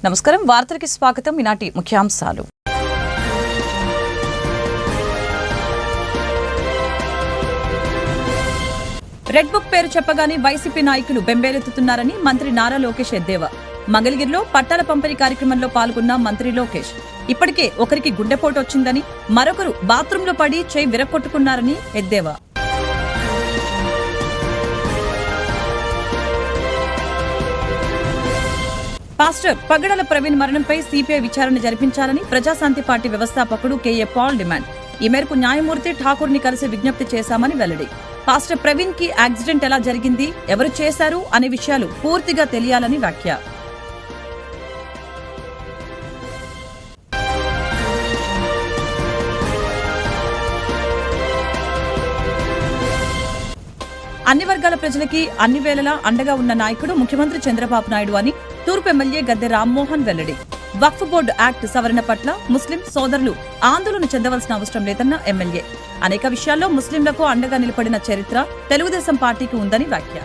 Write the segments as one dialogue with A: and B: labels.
A: నమస్కారం, వార్తలకి స్వాగతం. ఈనాటి ముఖ్యాంశాలు. రెడ్ బుక్ పేరు చెప్పగానే వైసీపీ నాయకులు బెంబేలెత్తుతున్నారని మంత్రి నారా లోకేష్ ఎద్దేవా. మంగళగిరిలో పట్టాల పంపిణీ కార్యక్రమంలో పాల్గొన్న మంత్రి లోకేష్ ఇప్పటికే ఒకరికి గుండెపోటు వచ్చిందని, మరొకరు బాత్రూంలో పడి చేయి విరక్కొట్టుకున్నారని ఎద్దేవా. పాస్టర్ పగడాల ప్రవీణ్ మరణంపై సిపిఐ విచారణ జరిపించాలని ప్రజాశాంతి పార్టీ వ్యవస్థాపకుడు కేఏ పాల్ డిమాండ్. ఈ మేరకు న్యాయమూర్తి ఠాకూర్ ని కలిసి విజ్ఞప్తి చేశామని వెల్లడి. పాస్టర్ ప్రవీణ్ కి యాక్సిడెంట్ ఎలా జరిగింది, ఎవరు చేశారు అనే విషయాలు పూర్తిగా తెలియాలని వ్యాఖ్య. అన్ని వర్గాల ప్రజలకి అన్ని వేళలా అండగా ఉన్న నాయకుడు ముఖ్యమంత్రి చంద్రబాబు నాయుడు అని తూర్పు ఎమ్మెల్యే గద్దె రామ్మోహన్ వెల్లడి. వక్ఫ్ బోర్డు యాక్ట్ సవరణ పట్ల ముస్లిం సోదరులు ఆందోళన చెందవలసిన అవసరం లేదన్న ఎమ్మెల్యే. అనేక విషయాల్లో ముస్లింలకు అండగా నిలబడిన చరిత్ర తెలుగుదేశం పార్టీకి ఉందని వ్యాఖ్య.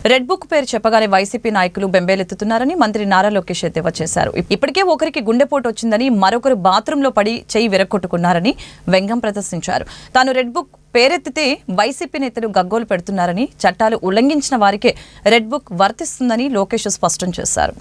A: రెడ్ బుక్ పేరు చెప్పగానే వైసీపీ నాయకులు బెంబేలెత్తుతున్నారని మంత్రి నారా లోకేష్ ఎద్దేవా చేశారు. ఇప్పటికే ఒకరికి గుండెపోటు వచ్చిందని, మరొకరు బాత్రూంలో పడి చేయి విరక్కొట్టుకున్నారని వ్యంగ్యం ప్రదర్శించారు. తాను రెడ్ బుక్ పేరెత్తితే వైసీపీ నేతలు గగ్గోలు పెడుతున్నారని, చట్టాలు ఉల్లంఘించిన వారికే రెడ్ బుక్ వర్తిస్తుందని లోకేష్ స్పష్టం చేశారు.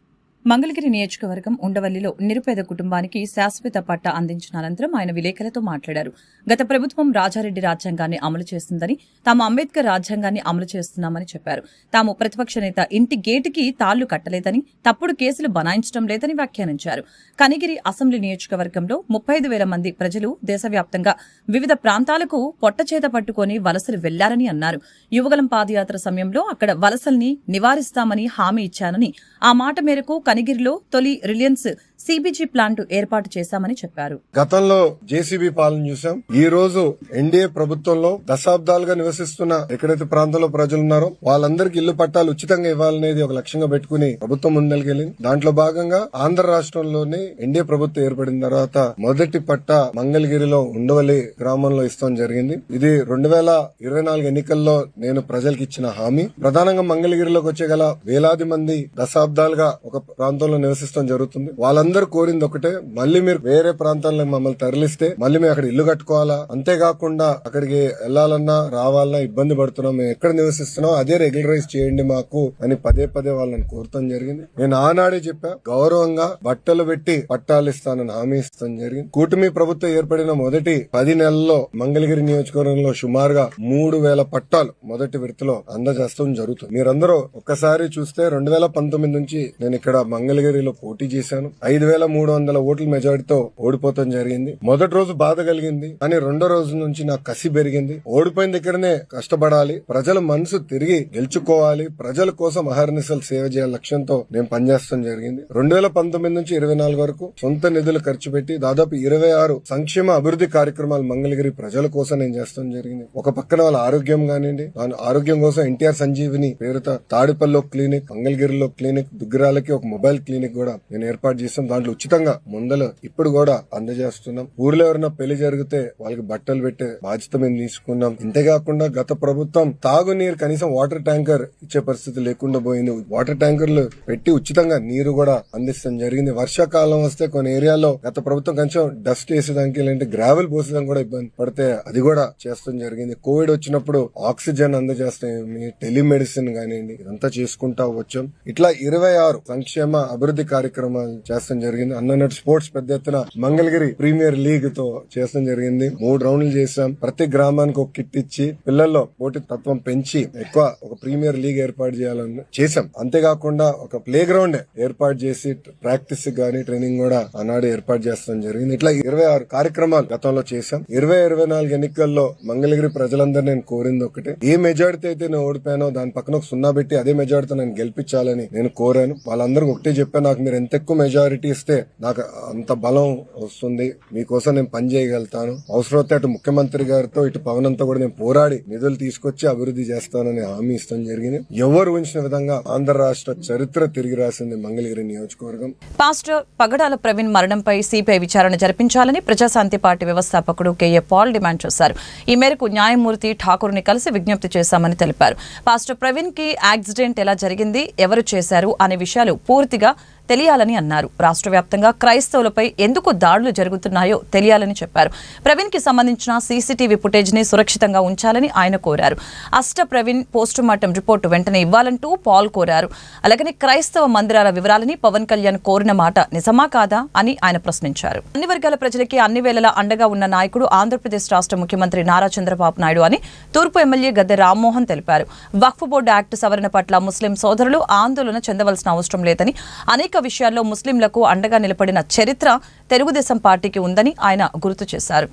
A: మంగళగిరి నియోజకవర్గం ఉండవల్లిలో నిరుపేద కుటుంబానికి శాశ్వత పట్టా అందించిన అనంతరం ఆయన విలేకరులతో మాట్లాడారు. గత ప్రభుత్వం రాజారెడ్డి రాజ్యాంగాన్ని అమలు చేస్తుందని, తాము అంబేద్కర్ రాజ్యాంగాన్ని అమలు చేస్తున్నామని చెప్పారు. తాము ప్రతిపక్ష నేత ఇంటి గేటుకి తాళ్లు కట్టలేదని, తప్పుడు కేసులు బనాయించడం లేదని వ్యాఖ్యానించారు. కనిగిరి అసెంబ్లీ నియోజకవర్గంలో 35,000 మంది ప్రజలు దేశవ్యాప్తంగా వివిధ ప్రాంతాలకు పొట్టచేత పట్టుకుని వలసలు వెళ్లారని అన్నారు. యువగలం పాదయాత్ర సమయంలో అక్కడ వలసల్ని నివారిస్తామని హామీ ఇచ్చానని, ఆ మాట మేరకు కనిగిరిలో తొలి రిలయన్స్ సిబిజీ ప్లాంట్ ఏర్పాటు చేశామని చెప్పారు.
B: గతంలో జేసీబీ పాలన చూసాం. ఈ రోజు ఎన్డీఏ ప్రభుత్వంలో దశాబ్దాలుగా నివసిస్తున్న ఎక్కడైతే ప్రాంతంలో ప్రజలున్నారో వాళ్ళందరికీ ఇల్లు పట్టాలు ఉచితంగా ఇవ్వాలనేది ఒక లక్ష్యంగా పెట్టుకుని ప్రభుత్వం ముందరికెళ్లింది. దాంట్లో భాగంగా ఆంధ్ర రాష్ట్రంలోనే ఎన్డీఏ ప్రభుత్వం ఏర్పడిన తర్వాత మొదటి పట్టా మంగళగిరిలో ఉండవల్లి గ్రామంలో ఇస్తాం జరిగింది. ఇది 2024 ఎన్నికల్లో నేను ప్రజలకు ఇచ్చిన హామీ. ప్రధానంగా మంగళగిరిలోకి వచ్చే గల వేలాది మంది దశాబ్దాలుగా ఒక ప్రాంతంలో నివసిస్తాం జరుగుతుంది. వాళ్ళందరూ కోరింది ఒకటే, మళ్ళీ మీరు వేరే ప్రాంతాల్లో మమ్మల్ని తరలిస్తే మళ్ళీ మేము అక్కడ ఇల్లు కట్టుకోవాలా, అంతేకాకుండా అక్కడికి వెళ్లాలన్నా రావాలన్నా ఇబ్బంది పడుతున్నాం, మేము ఎక్కడ నివసిస్తున్నాం అదే రెగ్యులరైజ్ చేయండి మాకు అని పదే వాళ్ళని కోరటం జరిగింది. నేను ఆనాడే చెప్పా, గౌరవంగా బట్టలు పెట్టి పట్టాలు ఇస్తానని హామీ ఇస్తాం జరిగింది. కూటమి ప్రభుత్వం ఏర్పడిన మొదటి 10 నెలల్లో మంగళగిరి నియోజకవర్గంలో సుమారుగా 3,000 పట్టాలు మొదటి విడతలో అందజేస్తాం జరుగుతుంది. మీరందరూ ఒక్కసారి చూస్తే 2019 నుంచి నేను ఇక్కడ మంగళగిరిలో పోటీ చేశాను. 5,300 ఓట్ల మెజారిటీతో ఓడిపోతాం జరిగింది. మొదటి రోజు బాధ కలిగింది, కానీ రెండో రోజు నుంచి నాకు కసి పెరిగింది. ఓడిపోయిన దగ్గరనే కష్టపడాలి, ప్రజల మనసు తిరిగి గెలుచుకోవాలి, ప్రజల కోసం అహర్నిశలు సేవ చేయాల లక్ష్యంతో నేను పనిచేస్తాం జరిగింది. 2019 నుంచి 24 వరకు సొంత నిధులు ఖర్చు పెట్టి దాదాపు 26 సంక్షేమ అభివృద్ధి కార్యక్రమాలు మంగళగిరి ప్రజల కోసం నేను చేస్తాం జరిగింది. ఒక పక్కన వాళ్ళ ఆరోగ్యం కానివ్వండి, ఆరోగ్యం కోసం ఎన్టీఆర్ సంజీవిని పేరుతో తాడిపల్లిలో క్లినిక్, మంగళగిరిలో క్లినిక్, దుగ్గిరాలకి ఒక మొబైల్ క్లినిక్ కూడా నేను ఏర్పాటు చేస్తాం. దాంట్లో ఉచితంగా ముందలు ఇప్పుడు కూడా అందజేస్తున్నాం. ఊర్లో ఎవరైనా పెళ్లి జరిగితే వాళ్ళకి బట్టలు పెట్టే బాధ్యత మేము తీసుకున్నాం. ఇంతేకాకుండా గత ప్రభుత్వం తాగునీరు కనీసం వాటర్ ట్యాంకర్ ఇచ్చే పరిస్థితి లేకుండా పోయింది. వాటర్ ట్యాంకర్లు పెట్టి ఉచితంగా నీరు కూడా అందిస్తాం జరిగింది. వర్షాకాలం వస్తే కొన్ని ఏరియాలో గత ప్రభుత్వం కొంచెం డస్ట్ వేసేదానికి లేదంటే గ్రావెల్ పోసేదానికి కూడా ఇబ్బంది పడితే అది కూడా చేస్తాం జరిగింది. కోవిడ్ వచ్చినప్పుడు ఆక్సిజన్ అందజేస్తాం, టెలిమెడిసిన్ కానివ్వండి, ఇదంతా చేసుకుంటా వచ్చాం. ఇట్లా 26 సంక్షేమ అభివృద్ధి కార్యక్రమాలు చేస్తాం జరిగింది. అన్నట్టు స్పోర్ట్స్ పెద్ద ఎత్తున మంగళగిరి ప్రీమియర్ లీగ్ తో చేస్తాం జరిగింది. 3 రౌండ్లు చేశాం. ప్రతి గ్రామానికి ఒక కిట్ ఇచ్చి పిల్లల్లో పోటీ తత్వం పెంచి ఎక్కువ ఒక ప్రీమియర్ లీగ్ ఏర్పాటు చేయాలని చేశాం. అంతేకాకుండా ఒక ప్లే గ్రౌండ్ ఏర్పాటు చేసి ప్రాక్టీస్ గానీ ట్రైనింగ్ కూడా ఆనాడు ఏర్పాటు చేస్తాం జరిగింది. ఇట్లా 26 కార్యక్రమాలు గతంలో చేశాం. 2024 ఎన్నికల్లో మంగళగిరి ప్రజలందరూ నేను కోరింది ఒకటే, ఏ మెజారిటీ అయితే నేను ఓడిపోయానో దాని పక్కన ఒక 0 పెట్టి అదే మెజారిటీతో నేను గెలిపించాలని నేను కోరాను. వాళ్ళందరూ ఒకటే చెప్పా, నాకు మీరు ఎంత ఎక్కువ మెజారిటీ ఇస్తే నాకు అంత బలం వస్తుంది, మీకోసం నేను పని చేయగలుగుతాను. అవసరమైతే అటు ముఖ్యమంత్రి గారితో ఇటు పవన్ అంతా కూడా నేను పోరాడి నిధులు తీసుకొచ్చి అభివృద్ధి చేస్తానని హామీ ఇస్తాం జరిగింది. ఎవరు ఊహించిన విధంగా ఆంధ్ర రాష్ట్ర చరిత్ర తిరిగి రాసింది మంగళగిరి నియోజకవర్గం.
A: పాస్టర్ పగడాల ప్రవీణ్ మరణంపై సిపిఐ విచారణ జరిపించాలని ప్రజాశాంతి పార్టీ వ్యవస్థాపకుడు కేఏ పాల్ డిమాండ్ చేశారు. ఈ మేరకు న్యాయమూర్తి ఠాకూర్ ని కలిసి విజ్ఞప్తి చేశామని తెలిపారు. పాస్టర్ ప్రవీణ్ కి యాక్సిడెంట్ ఎలా జరిగింది, ఎవరు చేశారు అనే విషయాలు పూర్తిగా తెలియాలని అన్నారు. రాష్ట్ర వ్యాప్తంగా క్రైస్తవులపై ఎందుకు దాడులు జరుగుతున్నాయో తెలియాలని చెప్పారు. ప్రవీణ్ కి సంబంధించిన సీసీటీవీ ఫుటేజ్ ని సురక్షితంగా ఉంచాలని ఆయన కోరారు. అష్ట ప్రవీణ్ పోస్టుమార్టం రిపోర్టు వెంటనే ఇవ్వాలంటూ పాల్ కోరారు. అలాగని క్రైస్తవ మందిరాల వివరాలని పవన్ కళ్యాణ్ కోరిన మాట నిజమా కాదా అని ఆయన ప్రశ్నించారు. అన్ని వర్గాల ప్రజలకి అన్ని వేళలా అండగా ఉన్న నాయకుడు ఆంధ్రప్రదేశ్ రాష్ట్ర ముఖ్యమంత్రి నారా చంద్రబాబు నాయుడు అని తూర్పు ఎమ్మెల్యే గద్దె రామ్మోహన్ తెలిపారు. వక్ఫ్ బోర్డు యాక్ట్ సవరణ పట్ల ముస్లిం సోదరులు ఆందోళన చెందవలసిన అవసరం లేదని, అనేక విషయాల్లో ముస్లింలకు అండగా నిలబడిన చరిత్ర తెలుగుదేశం పార్టీకి ఉందని ఆయన గుర్తు చేశారు.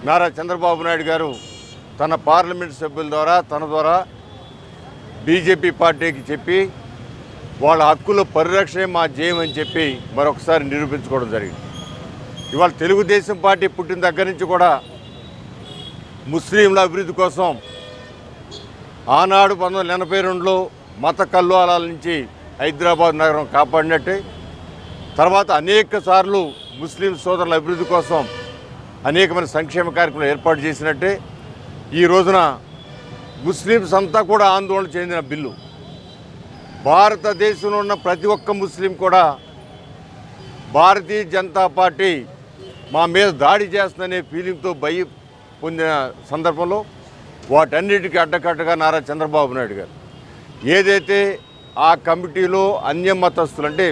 C: నారా చంద్రబాబు నాయుడు గారు తన పార్లమెంట్ సభ్యుల ద్వారా తన ద్వారా బీజేపీ పార్టీకి చెప్పి వాళ్ళ హక్కుల పరిరక్షణే మా జయం అని చెప్పి మరొకసారి నిరూపించుకోవడం జరిగింది. ఇవాళ తెలుగుదేశం పార్టీ పుట్టిన దగ్గర నుంచి కూడా ముస్లింల అభివృద్ధి కోసం ఆనాడు 1982లో మత కల్లోలాల నుంచి హైదరాబాద్ నగరం కాపాడినట్టే, తర్వాత అనేక సార్లు ముస్లిం సోదరుల అభివృద్ధి కోసం అనేకమైన సంక్షేమ కార్యక్రమాలు ఏర్పాటు చేసినట్టే ఈ రోజున ముస్లిమ్స్ అంతా కూడా ఆందోళన చెందిన బిల్లు. భారతదేశంలో ఉన్న ప్రతి ఒక్క ముస్లిం కూడా భారతీయ జనతా పార్టీ మా మీద దాడి చేస్తుందనే ఫీలింగ్తో భయం పొందిన సందర్భంలో వాటన్నిటికీ అడ్డకట్టగా నారా చంద్రబాబు నాయుడు గారు ఏదైతే ఆ కమిటీలో అన్య మతస్థులు అంటే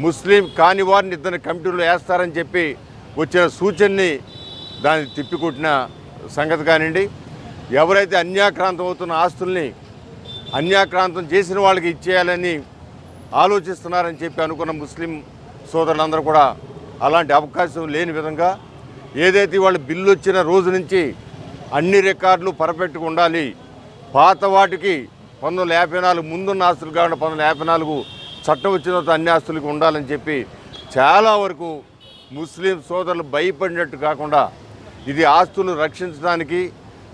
C: ముస్లిం కాని వారిని ఇద్దరు కమిటీలో వేస్తారని చెప్పి వచ్చిన సూచనని దాన్ని తిప్పికొట్టిన సంగతి కానివ్వండి, ఎవరైతే అన్యాక్రాంతం అవుతున్న ఆస్తుల్ని అన్యాక్రాంతం చేసిన వాళ్ళకి ఇచ్చేయాలని ఆలోచిస్తున్నారని చెప్పి అనుకున్న ముస్లిం సోదరులందరూ కూడా అలాంటి అవకాశం లేని విధంగా ఏదైతే వాళ్ళు బిల్లు వచ్చిన రోజు నుంచి అన్ని రికార్డులు పర్ఫెక్ట్గా ఉండాలి, పాత వాటికి 1954 ముందున్న ఆస్తులు కాకుండా 1954 చట్టం వచ్చిన తర్వాత అన్ని ఆస్తులకు ఉండాలని చెప్పి చాలా వరకు ముస్లిం సోదరులు భయపడినట్టు కాకుండా ఇది ఆస్తులు రక్షించడానికి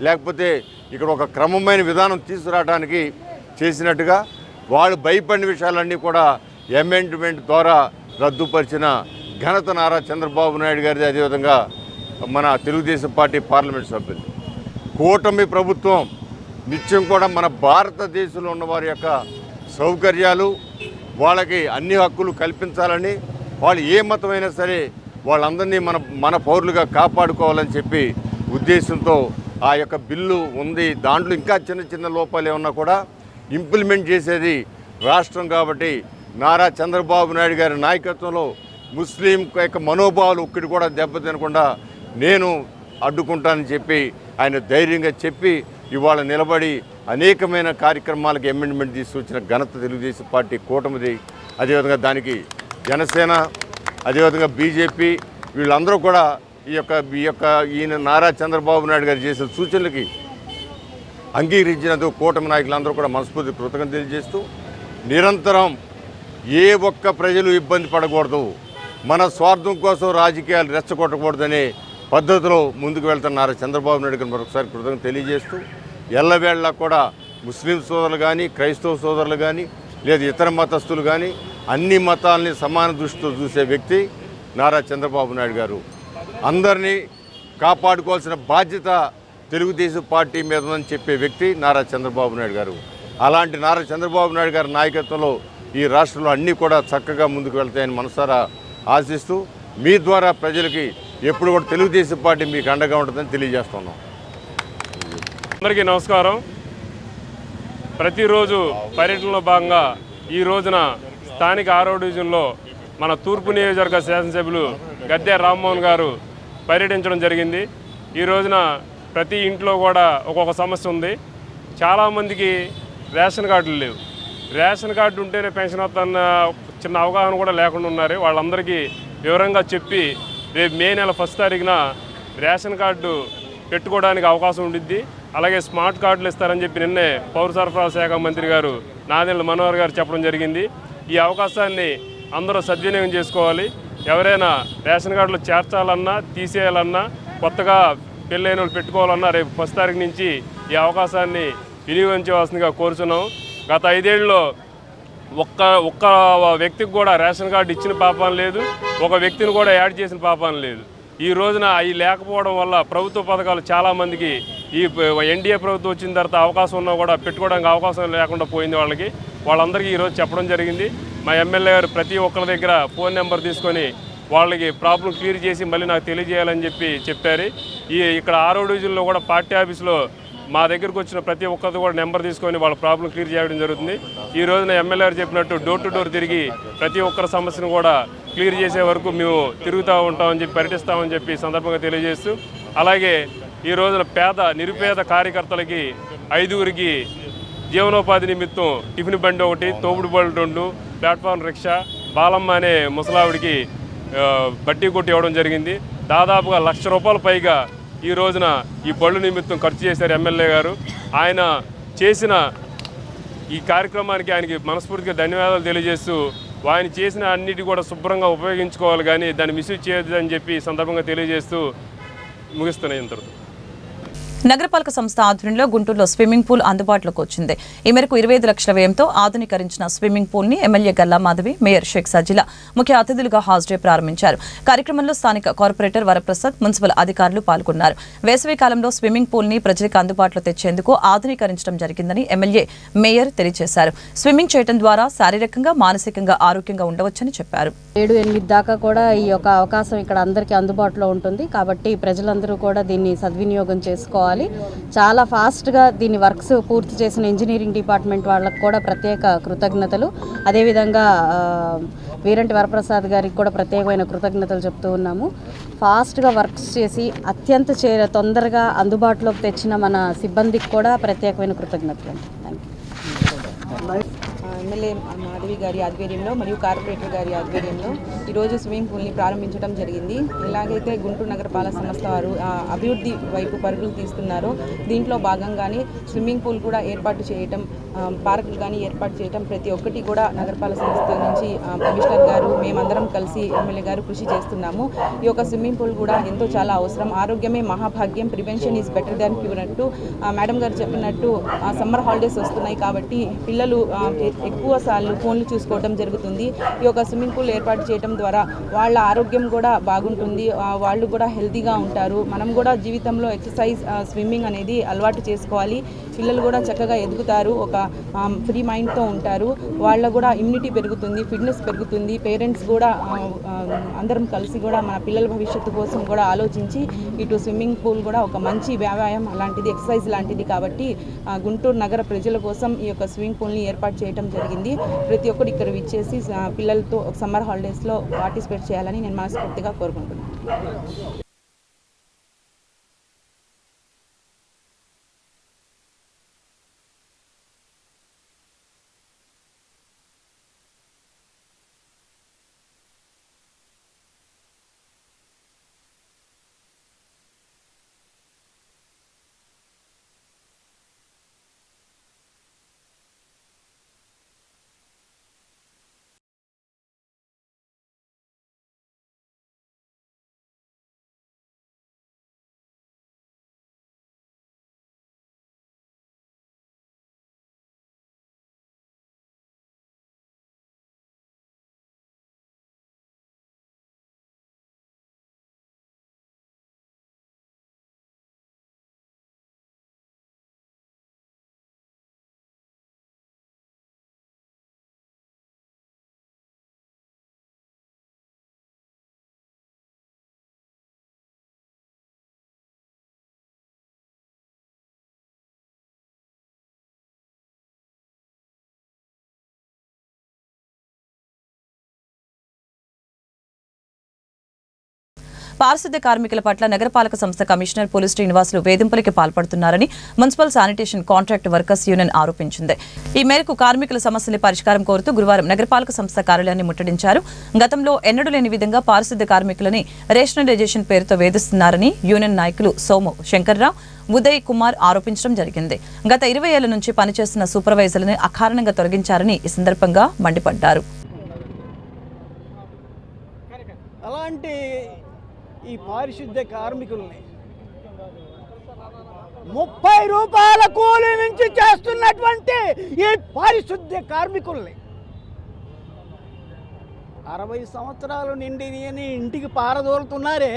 C: లేకపోతే ఇక్కడ ఒక క్రమమైన విధానం తీసుకురావడానికి చేసినట్టుగా వాళ్ళు భయపడిన విషయాలన్నీ కూడా అమెండ్మెంట్ ద్వారా రద్దుపరిచిన ఘనత నారా చంద్రబాబు నాయుడు గారిది. అదేవిధంగా మన తెలుగుదేశం పార్టీ పార్లమెంట్ సభ్యులు. కూటమి ప్రభుత్వం నిత్యం కూడా మన భారతదేశంలో ఉన్న వారి యొక్క సౌకర్యాలు వాళ్ళకి అన్ని హక్కులు కల్పించాలని, వాళ్ళు ఏ మతమైనా సరే వాళ్ళందరినీ మన పౌరులుగా కాపాడుకోవాలని చెప్పి ఉద్దేశంతో ఆ యొక్క బిల్లు ఉంది. దాంట్లో ఇంకా చిన్న చిన్న లోపాలు ఏమన్నా కూడా ఇంప్లిమెంట్ చేసేది రాష్ట్రం కాబట్టి నారా చంద్రబాబు నాయుడు గారి నాయకత్వంలో ముస్లిం యొక్క మనోభావాలు ఒక్కటి కూడా దెబ్బతినకుండా నేను అడ్డుకుంటానని చెప్పి ఆయన ధైర్యంగా చెప్పి ఇవాళ నిలబడి అనేకమైన కార్యక్రమాలకు అమెండ్మెంట్ తీసుకొచ్చిన ఘనత తెలుగుదేశం పార్టీ కూటమిది. అదేవిధంగా దానికి జనసేన అదేవిధంగా బీజేపీ వీళ్ళందరూ కూడా ఈయన నారా చంద్రబాబు నాయుడు గారు చేసిన సూచనలకి అంగీకరించినందుకు కూటమి నాయకులందరూ కూడా మనస్ఫూర్తి కృతజ్ఞతలు తెలియజేస్తూ నిరంతరం ఏ ఒక్క ప్రజలు ఇబ్బంది పడకూడదు, మన స్వార్థం కోసం రాజకీయాలు రెచ్చగొట్టకూడదనే పద్ధతిలో ముందుకు వెళ్తున్నారు చంద్రబాబు నాయుడు గారు మరొకసారి కృతజ్ఞత తెలియజేస్తూ ఎల్లవేళలా కూడా ముస్లిం సోదరులు కానీ క్రైస్తవ సోదరులు కానీ లేదా ఇతర మతస్థులు కానీ అన్ని మతాలని సమాన దృష్టితో చూసే వ్యక్తి నారా చంద్రబాబు నాయుడు గారు. అందరినీ కాపాడుకోవాల్సిన బాధ్యత తెలుగుదేశం పార్టీ మీద ఉందని చెప్పే వ్యక్తి నారా చంద్రబాబు నాయుడు గారు. అలాంటి నారా చంద్రబాబు నాయుడు గారి నాయకత్వంలో ఈ రాష్ట్రంలో అన్నీ కూడా చక్కగా ముందుకు వెళ్తాయని మనసారా ఆశిస్తూ మీ ద్వారా ప్రజలకి ఎప్పుడు కూడా తెలుగుదేశం పార్టీ మీకు అండగా ఉంటుందని తెలియజేస్తున్నాం.
D: అందరికీ నమస్కారం. ప్రతిరోజు పర్యటనలో భాగంగా ఈ రోజున స్థానిక 6వ డివిజన్లో మన తూర్పు నియోజకవర్గ శాసనసభ్యులు గద్దె రామ్మోహన్ గారు పర్యటించడం జరిగింది. ఈ రోజున ప్రతి ఇంట్లో కూడా ఒక్కొక్క సమస్య ఉంది. చాలామందికి రేషన్ కార్డులు లేవు. రేషన్ కార్డు ఉంటేనే పెన్షన్ వస్తున్న చిన్న అవగాహన కూడా లేకుండా ఉన్నారు. వాళ్ళందరికీ వివరంగా చెప్పి రేపు మే నెల 1వ తారీఖున రేషన్ కార్డు పెట్టుకోవడానికి అవకాశం ఉండిద్ది. అలాగే స్మార్ట్ కార్డులు ఇస్తారని చెప్పి నిన్నే పౌర సరఫరాల శాఖ మంత్రి గారు నాదెండ్ల మనోహర్ గారు చెప్పడం జరిగింది. ఈ అవకాశాన్ని అందరూ సద్వినియోగం చేసుకోవాలి. ఎవరైనా రేషన్ కార్డులు చేర్చాలన్నా తీసేయాలన్నా కొత్తగా పెళ్ళైన వాళ్ళు పెట్టుకోవాలన్నా రేపు 1వ తారీఖు నుంచి ఈ అవకాశాన్ని వినియోగించవలసిందిగా కోరుచున్నాం. గత 5 ఏళ్ళలో ఒక్క వ్యక్తికి కూడా రేషన్ కార్డు ఇచ్చిన పాపం లేదు, ఒక వ్యక్తిని కూడా యాడ్ చేసిన పాపం లేదు. ఈ రోజున అవి లేకపోవడం వల్ల ప్రభుత్వ పథకాలు చాలామందికి ఈ ఎన్డీఏ ప్రభుత్వం వచ్చిన తర్వాత అవకాశం ఉన్నా కూడా పెట్టుకోవడానికి అవకాశం లేకుండా పోయింది వాళ్ళకి. వాళ్ళందరికీ ఈరోజు చెప్పడం జరిగింది. మా ఎమ్మెల్యే గారు ప్రతి ఒక్కరి దగ్గర ఫోన్ నెంబర్ తీసుకొని వాళ్ళకి ప్రాబ్లం క్లియర్ చేసి మళ్ళీ నాకు తెలియజేయాలని చెప్పారు. ఇక్కడ 6వ డివిజన్లో కూడా పార్టీ ఆఫీస్లో మా దగ్గరకు వచ్చిన ప్రతి ఒక్కరిది కూడా నెంబర్ తీసుకొని వాళ్ళ ప్రాబ్లం క్లియర్ చేయడం జరుగుతుంది. ఈ రోజున ఎమ్మెల్యే గారు చెప్పినట్టు డోర్ టు డోర్ తిరిగి ప్రతి ఒక్కరి సమస్యను కూడా క్లియర్ చేసే వరకు మేము తిరుగుతూ ఉంటామని చెప్పి పర్యటిస్తామని చెప్పి సందర్భంగా తెలియజేస్తూ, అలాగే ఈ రోజున నిరుపేద కార్యకర్తలకి 5గురికి జీవనోపాధి నిమిత్తం టిఫిన్ బండి 1, తోపుడు బళ్ళు 2, ప్లాట్ఫామ్ రిక్షా, బాలమ్మ అనే ముసలావిడికి బడ్డీ కొట్టి ఇవ్వడం జరిగింది. దాదాపుగా ₹1,00,000 పైగా ఈ రోజున ఈ బళ్ళు నిమిత్తం ఖర్చు చేశారు ఎమ్మెల్యే గారు. ఆయన చేసిన ఈ కార్యక్రమానికి ఆయనకి మనస్ఫూర్తిగా ధన్యవాదాలు తెలియజేస్తూ, ఆయన చేసిన అన్నిటి కూడా శుభ్రంగా ఉపయోగించుకోవాలి కానీ దాన్ని మిస్యూజ్ చేయొద్దని చెప్పి సందర్భంగా తెలియజేస్తూ ముగిస్తున్నాయి. ఇంతవరకు
A: నగరపాలక సంస్థ ఆధ్వర్యంలో గుంటూరులో స్విమ్మింగ్ పూల్ అందుబాటులోకి వచ్చింది. ఈ మేరకు 25 లక్షల వ్యయంతో ఆధునీకరించిన స్విమ్మింగ్ పూల్ ని ఎమ్మెల్యే గల్లా మాధవి, మేయర్ షేక్ సజిలా ముఖ్య అతిథులుగా హాజరై ప్రారంభించారు. కార్యక్రమంలో స్థానిక కార్పొరేటర్ వరప్రసాద్, మున్సిపల్ అధికారులు పాల్గొన్నారు. వేసవి కాలంలో స్విమ్మింగ్ పూల్ ని ప్రజలకు అందుబాటులో తెచ్చేందుకు ఆధునీకరించడం జరిగిందని ఎమ్మెల్యే, మేయర్ తెలియజేశారు. స్విమ్మింగ్ చేయడం ద్వారా శారీరకంగా, మానసికంగా ఆరోగ్యంగా ఉండవచ్చని చెప్పారు.
E: 7-8 దాకా కూడా ఈ యొక్క అవకాశం ఇక్కడ అందరికీ అందుబాటులో ఉంటుంది. కాబట్టి ప్రజలందరూ కూడా దీన్ని సద్వినియోగం చేసుకోవాలి. చాలా ఫాస్ట్గా దీన్ని వర్క్స్ పూర్తి చేసిన ఇంజనీరింగ్ డిపార్ట్మెంట్ వాళ్ళకు కూడా ప్రత్యేక కృతజ్ఞతలు. అదేవిధంగా వీరంటి వరప్రసాద్ గారికి కూడా ప్రత్యేకమైన కృతజ్ఞతలు చెప్తూ ఉన్నాము. ఫాస్ట్గా వర్క్స్ చేసి అత్యంత తొందరగా అందుబాటులోకి తెచ్చిన మన సిబ్బందికి కూడా ప్రత్యేకమైన కృతజ్ఞతలు.
F: ఎమ్మెల్యే మాధవి గారి ఆధ్వర్యంలో మరియు కార్పొరేటర్ గారి ఆధ్వర్యంలో ఈరోజు స్విమ్మింగ్ పూల్ని ప్రారంభించడం జరిగింది. ఎలాగైతే గుంటూరు నగరపాలక సంస్థ వారు అభివృద్ధి వైపు పరుగులు తీస్తున్నారో దీంట్లో భాగంగానే స్విమ్మింగ్ పూల్ కూడా ఏర్పాటు చేయటం, పార్కులు కానీ ఏర్పాటు చేయటం ప్రతి ఒక్కటి కూడా నగరపాలక సంస్థ నుంచి కమిషనర్ గారు, మేమందరం కలిసి ఎమ్మెల్యే గారు కృషి చేస్తున్నాము. ఈ యొక్క స్విమ్మింగ్ పూల్ కూడా ఎంతో చాలా అవసరం. ఆరోగ్యమే మహాభాగ్యం, prevention is better than cure అంటూ మేడం గారు చెప్పినట్టు సమ్మర్ హాలిడేస్ వస్తున్నాయి కాబట్టి పిల్లలు ఎక్కువ సార్లు ఫోన్లు చూసుకోవడం జరుగుతుంది. ఈ యొక్క స్విమ్మింగ్ పూల్ ఏర్పాటు చేయడం ద్వారా వాళ్ళ ఆరోగ్యం కూడా బాగుంటుంది, వాళ్ళు కూడా హెల్తీగా ఉంటారు. మనం కూడా జీవితంలో ఎక్సర్సైజ్, స్విమ్మింగ్ అనేది అలవాటు చేసుకోవాలి. పిల్లలు కూడా చక్కగా ఎదుగుతారు, ఒక ఫ్రీ మైండ్తో ఉంటారు. వాళ్ళ కూడా ఇమ్యూనిటీ పెరుగుతుంది, ఫిట్నెస్ పెరుగుతుంది. పేరెంట్స్ కూడా అందరం కలిసి కూడా మన పిల్లల భవిష్యత్తు కోసం కూడా ఆలోచించి ఇటు స్విమ్మింగ్ పూల్ కూడా ఒక మంచి వ్యాయామం అలాంటిది, ఎక్సర్సైజ్ లాంటిది. కాబట్టి గుంటూరు నగర ప్రజల కోసం ఈ యొక్క స్విమ్మింగ్ పూల్ని ఏర్పాటు చేయడం జరిగింది. ప్రతి ఒక్కరు ఇక్కడ విచ్చేసి పిల్లలతో సమ్మర్ హాలిడేస్లో పార్టిసిపేట్ చేయాలని నేను మనస్ఫూర్తిగా కోరుకుంటున్నాను.
A: పారిశుద్ధ్య కార్మికుల పట్ల నగరపాలక సంస్థ కమిషనర్ పులి శ్రీనివాసులు వేధింపులకి పాల్పడుతున్నారని municipal sanitation contract workers union ఆరోపించింది. ఈ మేరకు కార్మికుల సమస్యల పరిష్కారం కోరుతూ గురువారం నగరపాలక సంస్థ కార్యాలయాన్ని ముట్టడించారు. గతంలో ఎన్నడూ లేని విధంగా పారిశుద్ధ్య కార్మికులని రేషనలైజేషన్ పేరుతో వేధిస్తున్నారని యూనియన్ నాయకులు సోము శంకర్రావు, ఉదయ్ కుమార్ ఆరోపించడం జరిగింది. గత 20 ఏళ్ల నుంచి పనిచేస్తున్న సూపర్వైజర్లను అకారణంగా తొలగించారని ఈ సందర్భంగా మండిపడ్డారు.
G: అలాంటి ఈ పారిశుద్ధ్య కార్మికుల్ని 30 రూపాయల కూలీ నుంచి చేస్తున్నటువంటి ఈ పారిశుద్ధ్య కార్మికుల్ని 60 సంవత్సరాలు నిండి ఇంటికి పారదోలుతున్నారే,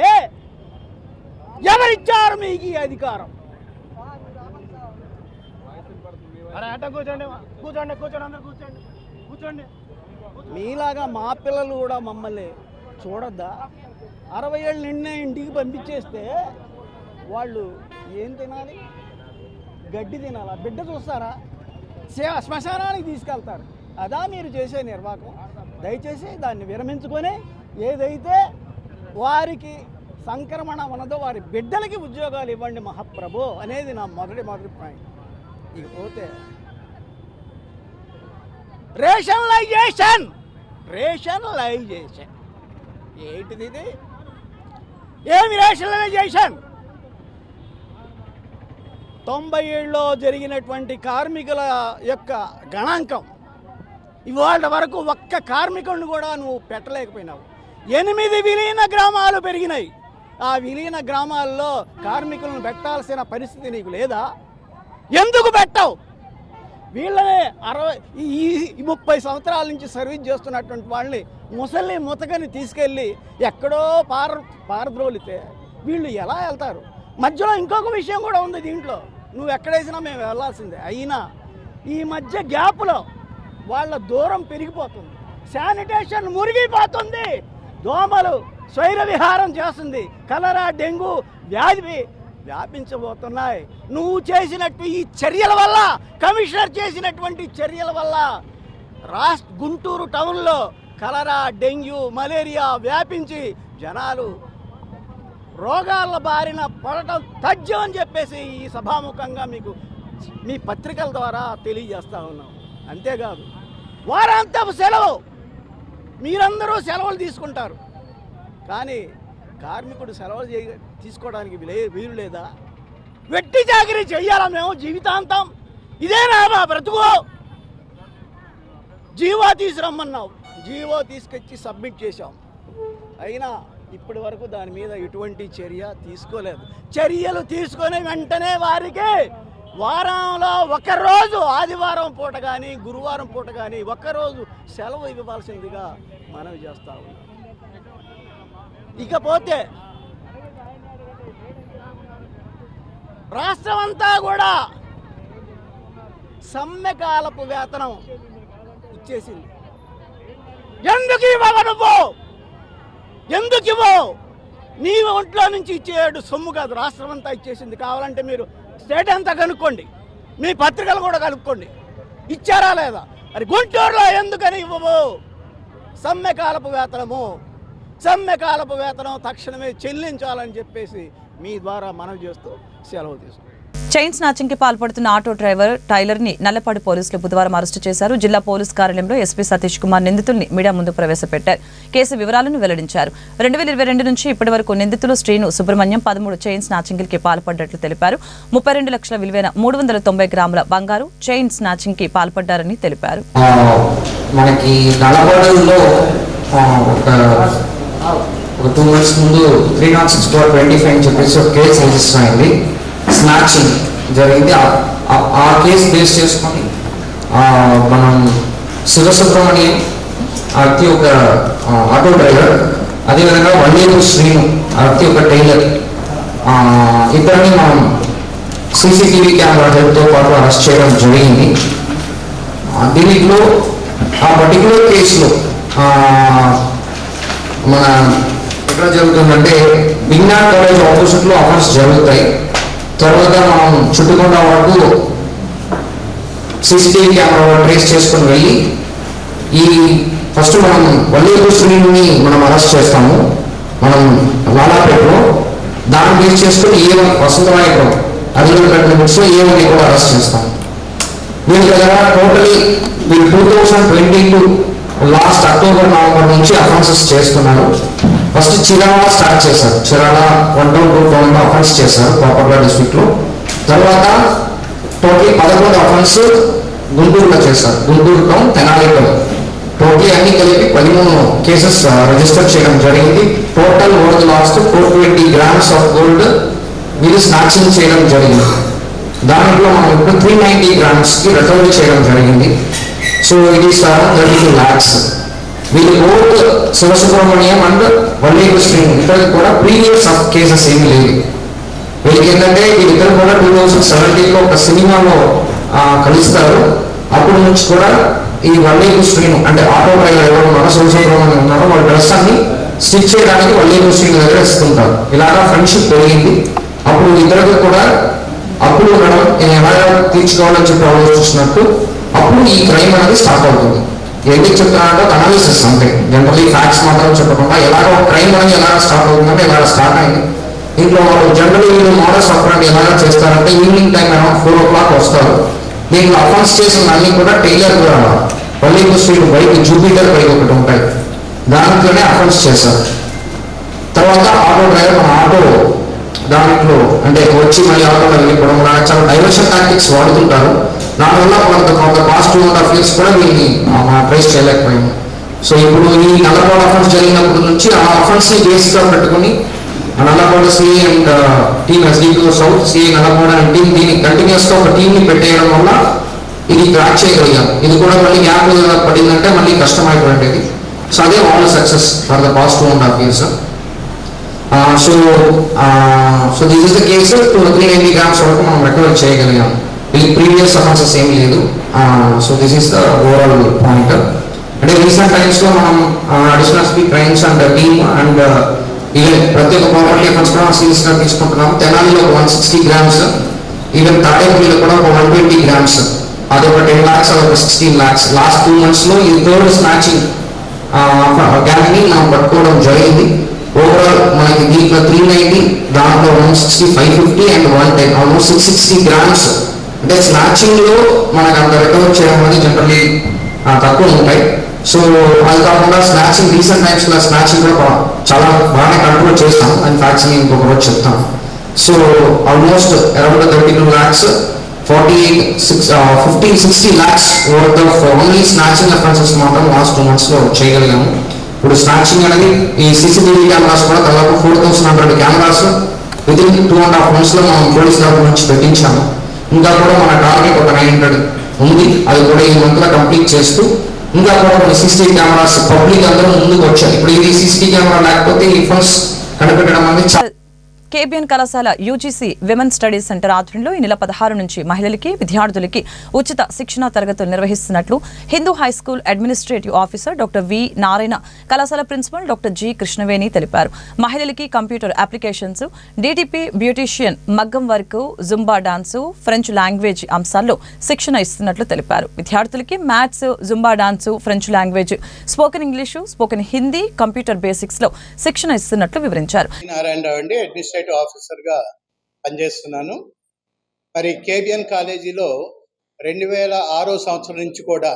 G: ఎవరిచ్చారు మీకు ఈ అధికారం? కూర్చోండి కూర్చోండి కూర్చోండి, అందరూ కూర్చోండి. మీలాగా మా పిల్లలు కూడా మమ్మల్ని చూడొద్దా? 60 ఏళ్ళు నిన్నే ఇంటికి పంపించేస్తే వాళ్ళు ఏం తినాలి? గడ్డి తినాలా? బిడ్డ చూస్తారా? శ్మశానానికి తీసుకెళ్తారు. అదా మీరు చేసే నిర్వాహకం? దయచేసి దాన్ని విరమించుకొని ఏదైతే వారికి సంక్రమణ ఉన్నదో వారి బిడ్డలకి ఉద్యోగాలు ఇవ్వండి మహాప్రభు అనేది నా మొదటి పాయింట్. ఇకపోతే రేషనలైజేషన్ ఏంటిది? ఇది ఏమి రేషనలైజేషన్? 90 ఏళ్ళలో జరిగినటువంటి కార్మికుల యొక్క గణాంకం ఇవాళ వరకు ఒక్క కార్మికుడిని కూడా నువ్వు పెట్టలేకపోయినావు. 8 విలీన గ్రామాలు పెరిగినాయి. ఆ విలీన గ్రామాల్లో కార్మికులను పెట్టాల్సిన పరిస్థితి నీకు లేదా? ఎందుకు పెట్టావు? వీళ్ళనే 30 సంవత్సరాల నుంచి సర్వీస్ చేస్తున్నటువంటి వాళ్ళని ముసలి ముతకని తీసుకెళ్ళి ఎక్కడో పారద్రోలితే వీళ్ళు ఎలా వెళ్తారు? మధ్యలో ఇంకొక విషయం కూడా ఉంది దీంట్లో. నువ్వు ఎక్కడేసినా మేము వెళ్ళాల్సిందే. అయినా ఈ మధ్య గ్యాప్లో వాళ్ళ దూరం పెరిగిపోతుంది, శానిటేషన్ మురిగిపోతుంది, దోమలు స్వైర విహారం చేస్తుంది, కలరా డెంగ్యూ వ్యాధి వ్యాపించబోతున్నాయి. నువ్వు చేసినట్టు ఈ చర్యల వల్ల, కమిషనర్ చేసినటువంటి చర్యల వల్ల గుంటూరు టౌన్లో కలరా డెంగ్యూ మలేరియా వ్యాపించి జనాలు రోగాల బారిన పడటం తథ్యం అని చెప్పేసి ఈ సభాముఖంగా మీకు మీ పత్రికల ద్వారా తెలియజేస్తా ఉన్నాం. అంతేకాదు వారాంతపు సెలవు, మీరందరూ సెలవులు తీసుకుంటారు, కానీ కార్మికుడు సెలవులు తీసుకోవడానికి వీలు లేదా? వెట్టి చాకరీ చెయ్యాలా మేము జీవితాంతం? ఇదేనా మా బ్రతుకు? జీవో తీసురమ్మన్నావు, జీవో తీసుకొచ్చి సబ్మిట్ చేశాం. అయినా ఇప్పటి వరకు దాని మీద ఎటువంటి చర్య తీసుకోలేదు. చర్యలు తీసుకునే వెంటనే వారికి వారంలో ఒకరోజు, ఆదివారం పూట కానీ గురువారం పూట కానీ ఒకరోజు సెలవు ఇవ్వాల్సిందిగా మనవి చేస్తా ఉన్నాం. ఇకపోతే రాష్ట్రం అంతా కూడా సమ్మెకాలపు వేతనం ఇచ్చేసింది. ఎందుకు ఇవ్వవు నువ్వు? ఎందుకు ఇవ్వవు? నీ ఒంట్లో నుంచి ఇచ్చేడు సొమ్ము కాదు, రాష్ట్రం అంతా ఇచ్చేసింది. కావాలంటే మీరు స్టేట్ అంతా కనుక్కోండి, మీ పత్రికలు కూడా కనుక్కోండి, ఇచ్చారా లేదా. మరి గుంటూరులో ఎందుకని ఇవ్వవు? సమ్మెకాలపు వేతనం తక్షణమే చెల్లించాలని చెప్పేసి మీ ద్వారా మనవి చేస్తూ సెలవు తీసుకుంటాం.
A: చైన్ స్నాచింగ్ కి పాల్పడుతున్న ఆటో డ్రైవర్ టైలర్ ని నల్లపాడు పోలీసులు బుధవారం అరెస్టు చేశారు. జిల్లా పోలీస్ కార్యాలయంలో ఎస్పీ సతీష్ కుమార్ నిందితుల్ని మీడియా ముందు ప్రవేశపెట్టారు. కేసు వివరాలను వెల్లడించారు. 2022 నుంచి ఇప్పటి వరకు నిందితులు శ్రీను, సుబ్రహ్మణ్యం 13 చైన్ స్నాచింగ్ కి పాల్పడ్డట్లు తెలిపారు. 32 లక్షల విలువైన 390 గ్రాముల బంగారు చైన్ స్నాచింగ్ కి పాల్పడ్డారని తెలిపారు.
H: మనకి నల్లపాడులో ఒక 2 months ముందు 306/25 అని చెప్పేసి ఒక కేసు రిజిస్టర్ అయింది. స్నాచింగ్ జరిగింది. ఆ కేసు బేస్ చేసుకొని మనం శివసుబ్రహ్మణ్యం అతి ఒక ఆటో డ్రైవర్, అదేవిధంగా వల్లేరు శ్రీను అతి ఒక టైలర్, ఇద్దరిని మనం సీసీటీవీ కెమెరా హెల్ప్తో పాటు అరెస్ట్ చేయడం జరిగింది. దీనిలో ఆ పర్టికులర్ కేసులో మన ఎక్కడ జరుగుతుందంటే విజ్ఞాన్ కాలేజ్ ఆపోజిట్లో అఫెన్స్ జరుగుతాయి. తర్వాత మనం చుట్టుకొండ వరకు సీసీటీవీ కెమెరా ట్రేస్ చేసుకుని వెళ్ళి ఫస్ట్ మనం వల్లేరు శ్రీని మనం అరెస్ట్ చేస్తాము. మనం లాలాపేటలో దాన్ని బేస్ చేసుకుని వసంతరాయపురం అర్జున్ బుక్స్లో ఏమని కూడా అరెస్ట్ చేస్తాము. వీళ్ళ దగ్గర టోటలీ వీళ్ళు 2022 లాస్ట్ అక్టోబర్ నవంబర్ నుంచి అఫెన్సెస్ చేస్తున్నారు. ఫస్ట్ చిరాల స్టార్ట్ చేశారు. చిరాల 1 town 2 town అఫెన్స్ చేశారు బాపట్ల డిస్ట్రిక్ట్ లో. తర్వాత టోటలీ 11 అఫెన్స్ గుంటూరులో చేశారు. Guntur town, Tenali town totally అన్ని కలిపి 13 కేసెస్ రిజిస్టర్ చేయడం జరిగింది. Total world last 420 grams of gold వీళ్ళు స్నాచింగ్ చేయడం జరిగింది. దాంట్లో మనం ఇప్పుడు 390 grams రికవరీ చేయడం జరిగింది. సో ఇది 32 lakhs. వీళ్ళు బోత్ శివసుబ్రహ్మణ్యం అండ్ వల్లేరు శ్రీను ఇద్దరికి కూడా ప్రీవియస్ కేసెస్ ఏమీ లేవు. వీళ్ళకి ఏంటంటే వీళ్ళిద్దరు కూడా 2017లో ఒక సినిమాలో కలుస్తారు. అప్పటి నుంచి కూడా ఈ వల్లేరు శ్రీను అంటే ఆటో డ్రైవర్ ఎవరు ఉన్నారో శివసుబ్రహ్మణ్యం ఉన్నారో వాళ్ళ డ్రెస్ అన్ని స్టిచ్ చేయడానికి వల్లేరు శ్రీను దగ్గర ఇస్తుంటారు. ఇలాగా ఫ్రెండ్షిప్ పెరిగింది. అప్పుడు ఇద్దరికి కూడా అప్పుడు ఉండడం నేను ఎలా తీర్చుకోవాలని చెప్పి ఆలోచిస్తున్నట్టు అప్పుడు ఈ క్రైమ్ అనేది స్టార్ట్ అవుతుంది. ఎందుకు చెప్తున్నానంటే ఒక అనాలిసిస్ అంతే, జనరల్లీ ఫ్యాక్ట్స్ మాత్రం చెప్పకుండా ఎలాగ ఒక క్రైమ్ అనేది ఎలా స్టార్ట్ అవుతుందంటే ఇలాగ స్టార్ట్ అయింది. దీంట్లో జనరల్లీ వీళ్ళు మోడల్స్ ఆపరేట్ ఎలాగా చేస్తారంటే ఈవినింగ్ టైం అరౌండ్ 4 o'clock వస్తారు. దీంట్లో అఫెన్స్ చేసిన అన్ని కూడా టైలర్ కూడా Valleru street bike Jupiter bike ఒకటి ఉంటాయి, దాంట్లోనే అఫెన్స్ చేశారు. తర్వాత ఆటో డ్రైవర్ మన ఆటో దాంట్లో అంటే వచ్చి మళ్ళీ ఆటోలో వెళ్ళిపోవడం చాలా డైవర్షన్ టాక్టిక్స్ వాడుతుంటారు. దానివల్ల కొంత పాస్ట్ 2.5 years కూడా వీళ్ళని ట్రేస్ చేయలేకపోయాము. సో ఇప్పుడు ఈ నల్లగొండ అఫెన్స్ జరిగినప్పటి నుంచి ఆ అఫెన్స్ ని బేస్గా పెట్టుకుని Nalgonda CI and team SDPO south CI Nalgonda and team దీన్ని కంటిన్యూస్ గా ఒక టీమ్ ని పెట్టేయడం వల్ల ఇది క్రాక్ చేయగలిగాం. ఇది కూడా మళ్ళీ గ్యాప్ పడిందంటే మళ్ళీ కష్టమైపోయింది. సో అదే all success for the past 2.5 years. So this is the case 380 grams వరకు మనం రికవర్ చేయగలిగాం. ఇది ప్రీవియస్ అఫెన్సెస్ ఏం లేదు. So this is the overall point. అంటే రీసెంట్ టైమ్స్ లో మనం additional speed crimes and team and even ప్రతి ఒక్క ప్రాపర్టీ అఫెన్స్ కూడా సీరియస్ గా తీసుకుంటున్నాం. తెనాలిలో 160 grams, ఈవెన్ తాడేపల్లిలో కూడా 120 grams, అదొక 10 lakhs, అదొక 16 lakhs. లాస్ట్ 2 months లో ఈ థర్డ్ స్నాచింగ్ గ్యాంగ్ ని మనం పట్టుకోవడం జరిగింది. ఓవరాల్ మనకి దీంట్లో 390, దాంట్లో 160, 550 అండ్ 110, ఆల్మోస్ట్ 660 grams. అంటే స్నాచింగ్ లో మనకు అంత రికవర్ చేయడం అనేది జనరల్లీ తక్కువ ఉంటాయి. సో అది కాకుండా స్నాచింగ్ రీసెంట్ టైమ్స్ లో స్నాచింగ్ కూడా చాలా బాగానే కంట్రోల్ చేస్తాం అని ఫ్యాక్ట్స్ నేను ఇంకొక రోజు చెప్తాను. So almost around 32 lakhs, 50-60 lakhs worth of only snatching offences మాత్రం లాస్ట్ 2 months లో చేయగలిగాము. ఇప్పుడు స్నాచింగ్ అనేది ఈ సీసీటీవీ కెమెరాస్ కూడా దాదాపు 4,100 కెమెరాస్ వితిన్ 2.5 months లో మనం పోలీస్ తరఫు నుంచి పెట్టించాము. ఇంకా కూడా మన టార్గెట్ ఒక 900 ఉంది, అది కూడా ఈ మంత్ లో కంప్లీట్ చేస్తూ ఇంకా కూడా కొన్ని సీసీటీవీ కెమెరాస్ పబ్లిక్ అందరూ ముందుకు వచ్చాయి. ఇప్పుడు ఇది సీసీటీవీ కెమెరా లేకపోతే ఈ ఫండ్స్ కనిపెట్టడం అనేది
A: కేబిఎన్ కళాశాల యూజీసీ విమెన్ స్టడీస్ సెంటర్ ఆధ్వర్యంలో ఈ నెల 16 నుంచి మహిళలకి విద్యార్థులకి ఉచిత శిక్షణా తరగతులు నిర్వహిస్తున్నట్లు Hindu high school administrative officer doctor V Narayana, కళాశాల ప్రిన్సిపల్ డాక్టర్ జి కృష్ణవేణి తెలిపారు. మహిళలకి కంప్యూటర్ అప్లికేషన్స్, డిటిపి, బ్యూటీషియన్, మగ్గం work, Zumba dance, French language అంశాల్లో శిక్షణ ఇస్తున్నట్లు తెలిపారు. విద్యార్థులకి maths, Zumba dance, French language, spoken English, spoken Hindi, computer basics లో శిక్షణ ఇస్తున్నట్లు వివరించారు.
I: ఆఫీసర్గా పనిచేస్తున్నాను. మరి కేబిఎన్ కాలేజీలో 2006 సంవత్సరం నుంచి కూడా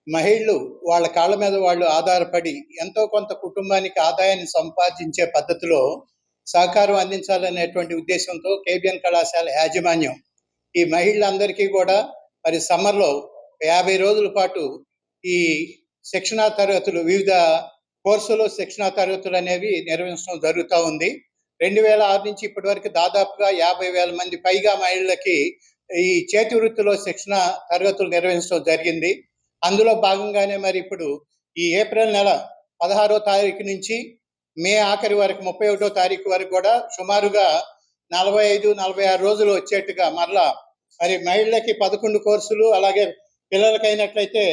I: మహిళలు వాళ్ళ కాళ్ళ మీద వాళ్ళు ఆధారపడి ఎంతో కొంత కుటుంబానికి ఆదాయాన్ని సంపాదించే పద్ధతిలో సహకారం అందించాలనేటువంటి ఉద్దేశంతో కేబిఎన్ కళాశాల యాజమాన్యం ఈ మహిళలందరికీ కూడా మరి సమ్మర్లో 50 రోజుల పాటు ఈ శిక్షణా తరగతులు, వివిధ కోర్సులో శిక్షణా తరగతులు అనేవి నిర్వహించడం జరుగుతూ ఉంది. 2006 నుంచి ఇప్పటి వరకు దాదాపుగా 50,000 మంది పైగా మహిళలకి ఈ చేతి వృత్తిలో శిక్షణ తరగతులు నిర్వహించడం జరిగింది. అందులో భాగంగానే మరి ఇప్పుడు ఈ ఏప్రిల్ నెల 16వ తారీఖు నుంచి మే ఆఖరి వరకు 31వ తారీఖు వరకు కూడా సుమారుగా 45-46 రోజులు వచ్చేట్టుగా మరలా మరి మహిళలకి 11 కోర్సులు, అలాగే పిల్లలకైనట్లయితే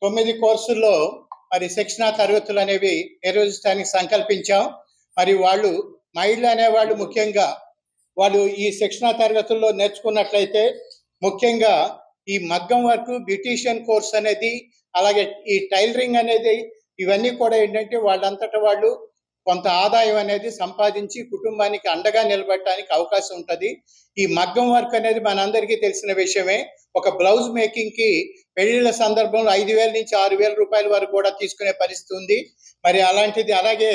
I: 9 కోర్సుల్లో మరి శిక్షణా తరగతులు అనేవి నిర్వహించడానికి సంకల్పించాం. మరి మహిళలు అనేవాళ్ళు ముఖ్యంగా వాళ్ళు ఈ శిక్షణా తరగతుల్లో నేర్చుకున్నట్లయితే ముఖ్యంగా ఈ మగ్గం వర్క్, బ్యూటీషియన్ కోర్స్ అనేది, అలాగే ఈ టైలరింగ్ అనేది, ఇవన్నీ కూడా ఏంటంటే వాళ్ళంతటా వాళ్ళు కొంత ఆదాయం అనేది సంపాదించి కుటుంబానికి అండగా నిలబడటానికి అవకాశం ఉంటుంది. ఈ మగ్గం వర్క్ అనేది మనందరికీ తెలిసిన విషయమే. ఒక బ్లౌజ్ మేకింగ్ కి పెళ్లిళ్ళ సందర్భంలో 5,000 నుంచి 6,000 రూపాయల వరకు కూడా తీసుకునే పరిస్థితి ఉంది. మరి అలాంటిది, అలాగే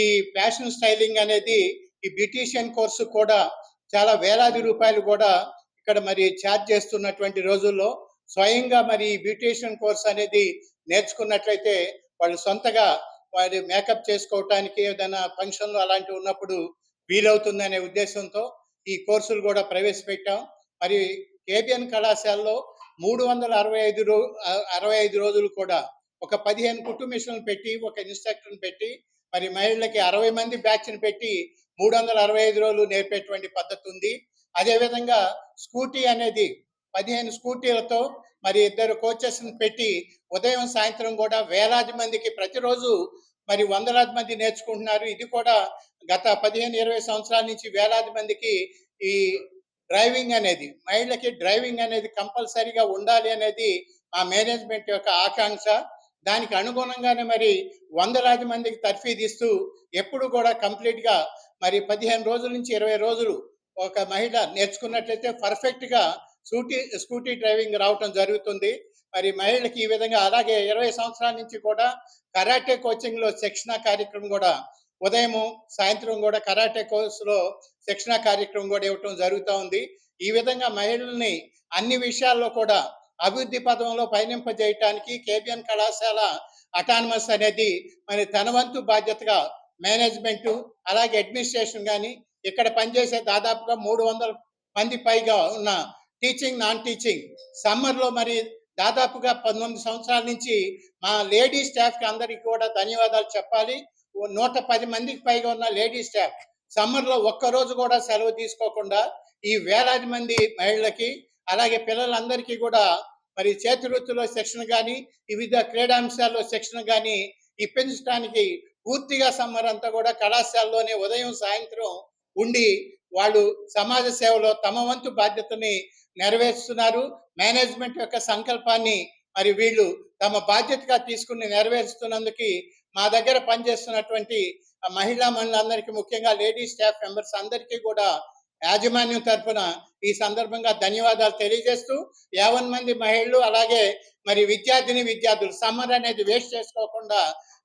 I: ఈ ఫ్యాషన్ స్టైలింగ్ అనేది, ఈ బ్యూటీషియన్ కోర్సు కూడా చాలా వేలాది రూపాయలు కూడా ఇక్కడ మరి ఛార్జ్ చేస్తున్నటువంటి రోజుల్లో స్వయంగా మరి ఈ బ్యూటీషియన్ కోర్స్ అనేది నేర్చుకున్నట్లయితే వాళ్ళు సొంతగా వారి మేకప్ చేసుకోవటానికి ఏదైనా ఫంక్షన్లు అలాంటివి ఉన్నప్పుడు వీలవుతుందనే ఉద్దేశంతో ఈ కోర్సులు కూడా ప్రవేశపెట్టాం. మరి కేబిఎన్ కళాశాలలో 365 రోజులు కూడా ఒక 15 కుట్టు మిషన్లు పెట్టి, ఒక ఇన్స్ట్రక్టర్ని పెట్టి, మరి మహిళలకి 60 మంది బ్యాచ్ని పెట్టి 365 రోజులు నేర్పేటువంటి పద్ధతి ఉంది. అదేవిధంగా స్కూటీ అనేది 15 స్కూటీలతో మరి 2 కోచెస్ని పెట్టి ఉదయం సాయంత్రం కూడా వేలాది మందికి ప్రతిరోజు మరి వందలాది మంది నేర్చుకుంటున్నారు. ఇది కూడా గత 15-20 సంవత్సరాల నుంచి వేలాది మందికి ఈ డ్రైవింగ్ అనేది, మహిళలకి డ్రైవింగ్ అనేది కంపల్సరీగా ఉండాలి అనేది ఆ మేనేజ్మెంట్ యొక్క ఆకాంక్ష. దానికి అనుగుణంగానే మరి వందలాది మందికి తర్ఫీదు ఇస్తూ ఎప్పుడు కూడా కంప్లీట్గా మరి 15 రోజుల నుంచి 20 రోజులు ఒక మహిళ నేర్చుకున్నట్లయితే పర్ఫెక్ట్గా స్కూటీ డ్రైవింగ్ రావటం జరుగుతుంది. మరి మహిళలకి ఈ విధంగా అలాగే 20 సంవత్సరాల నుంచి కూడా కరాటే కోచింగ్లో శిక్షణ కార్యక్రమం కూడా ఉదయము సాయంత్రం కూడా కరాటే కోర్సులో శిక్షణ కార్యక్రమం కూడా ఇవ్వటం జరుగుతూ ఉంది. ఈ విధంగా మహిళల్ని అన్ని విషయాల్లో కూడా అభివృద్ధి పదంలో పయనింపజేయటానికి కేబిఎన్ కళాశాల అటానమస్ అనేది మరి తన వంతు బాధ్యతగా మేనేజ్మెంటు అలాగే అడ్మినిస్ట్రేషన్ కానీ ఇక్కడ పనిచేసే దాదాపుగా 300 మంది పైగా ఉన్న టీచింగ్ నాన్ టీచింగ్ సమ్మర్లో మరి దాదాపుగా 19 సంవత్సరాల నుంచి మా లేడీ స్టాఫ్కి అందరికీ కూడా ధన్యవాదాలు చెప్పాలి. 110 మందికి పైగా ఉన్న లేడీ స్టాఫ్ సమ్మర్లో ఒక్కరోజు కూడా సెలవు తీసుకోకుండా ఈ వేలాది మంది మహిళలకి అలాగే పిల్లలందరికీ కూడా మరి చేతి వృత్తిలో శిక్షణ కానీ వివిధ క్రీడాంశాల్లో శిక్షణ కానీ ఇప్పించడానికి పూర్తిగా సమ్మర్ అంతా కూడా కళాశాలలోనే ఉదయం సాయంత్రం ఉండి వాళ్ళు సమాజ సేవలో తమ వంతు బాధ్యతని నెరవేరుస్తున్నారు. మేనేజ్మెంట్ యొక్క సంకల్పాన్ని మరి వీళ్ళు తమ బాధ్యతగా తీసుకుని నెరవేరుస్తున్నందుకు మా దగ్గర పనిచేస్తున్నటువంటి మహిళా మండలందరికీ ముఖ్యంగా లేడీ స్టాఫ్ మెంబర్స్ అందరికీ కూడా యాజమాన్యం తరఫున ఈ సందర్భంగా ధన్యవాదాలు తెలియజేస్తూ 50 మంది మహిళలు అలాగే మరి విద్యార్థులు సమ్మర్ అనేది వేస్ట్ చేసుకోకుండా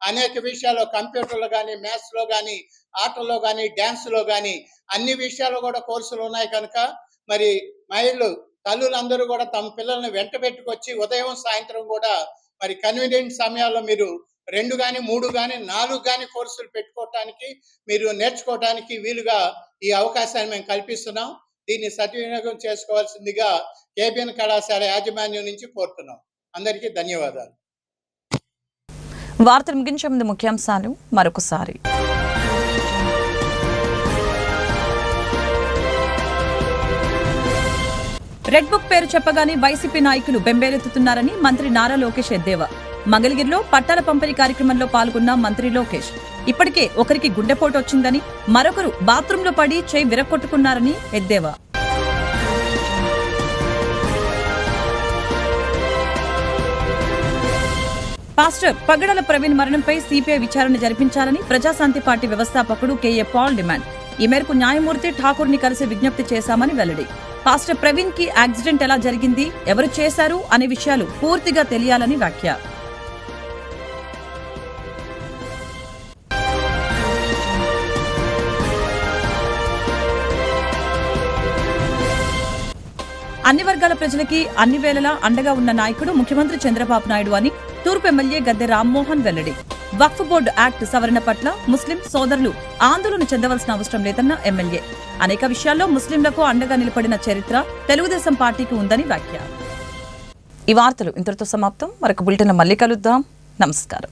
I: అనేక విషయాల్లో కంప్యూటర్లో కానీ మ్యాథ్స్లో కానీ ఆటల్లో కానీ డ్యాన్స్లో కానీ అన్ని విషయాల్లో కూడా కోర్సులు ఉన్నాయి కనుక మరి మహిళలు తల్లులందరూ కూడా తమ పిల్లల్ని వెంట పెట్టుకొచ్చి ఉదయం సాయంత్రం కూడా మరి కన్వీనియంట్ సమయాల్లో మీరు 2 కానీ 3 కానీ 4 కానీ కోర్సులు పెట్టుకోవటానికి మీరు నేర్చుకోవటానికి వీలుగా ఈ అవకాశాన్ని మేము కల్పిస్తున్నాం. దీన్ని సద్వినియోగం చేసుకోవాల్సిందిగా కేబిఎన్ కళాశాల యాజమాన్యం నుంచి కోరుతున్నాం. అందరికీ ధన్యవాదాలు.
A: వార్తలు ముగించే ముందు ముఖ్యాంశాలు మరొకసారి. రెడ్ బుక్ పేరు చెప్పగానే వైసీపీ నాయకులు బెంబేలెత్తుతున్నారని మంత్రి నారా లోకేష్ ఎద్దేవా. మంగళగిరిలో పట్టాల పంపిణీ కార్యక్రమంలో పాల్గొన్న మంత్రి లోకేష్ ఇప్పటికే ఒకరికి గుండెపోటు వచ్చిందని మరొకరు బాత్రూంలో పడి చేయి విరక్కొట్టుకున్నారని ఎద్దేవా. పాస్టర్ పగడల ప్రవీణ్ మరణంపై సిపిఐ విచారణ జరిపించాలని ప్రజాశాంతి పార్టీ వ్యవస్థాపకుడు కేఏ పాల్ డిమాండ్. ఈ మేరకు న్యాయమూర్తి ఠాకూర్ ని కలిసి విజ్ఞప్తి చేశామని వెల్లడి. పాస్టర్ ప్రవీణ్ కి యాక్సిడెంట్ ఎలా జరిగింది, ఎవరు చేశారు అనే విషయాలు పూర్తిగా తెలియాలని వ్యాఖ్య. అన్ని వర్గాల ప్రజలకి అన్ని వేళలా అండగా ఉన్న నాయకుడు ముఖ్యమంత్రి చంద్రబాబు నాయుడు అని తూర్పు ఎమ్మెల్యే గద్దె రామ్మోహన్ వెల్లడి. వక్ఫ్ బోర్డు యాక్ట్ సవరణ పట్ల ముస్లిం సోదరులు ఆందోళన చెందవలసిన అవసరం లేదన్న ఎమ్మెల్యే. అనేక విషయాల్లో ముస్లింలకు అండగా నిలబడిన చరిత్ర తెలుగుదేశం పార్టీకి ఉందని వ్యాఖ్య. ఈ వార్తలు ఇంతటితో సమాప్తం. మరొక బులెటిన్ మళ్ళీ కలుద్దాం. నమస్కారం.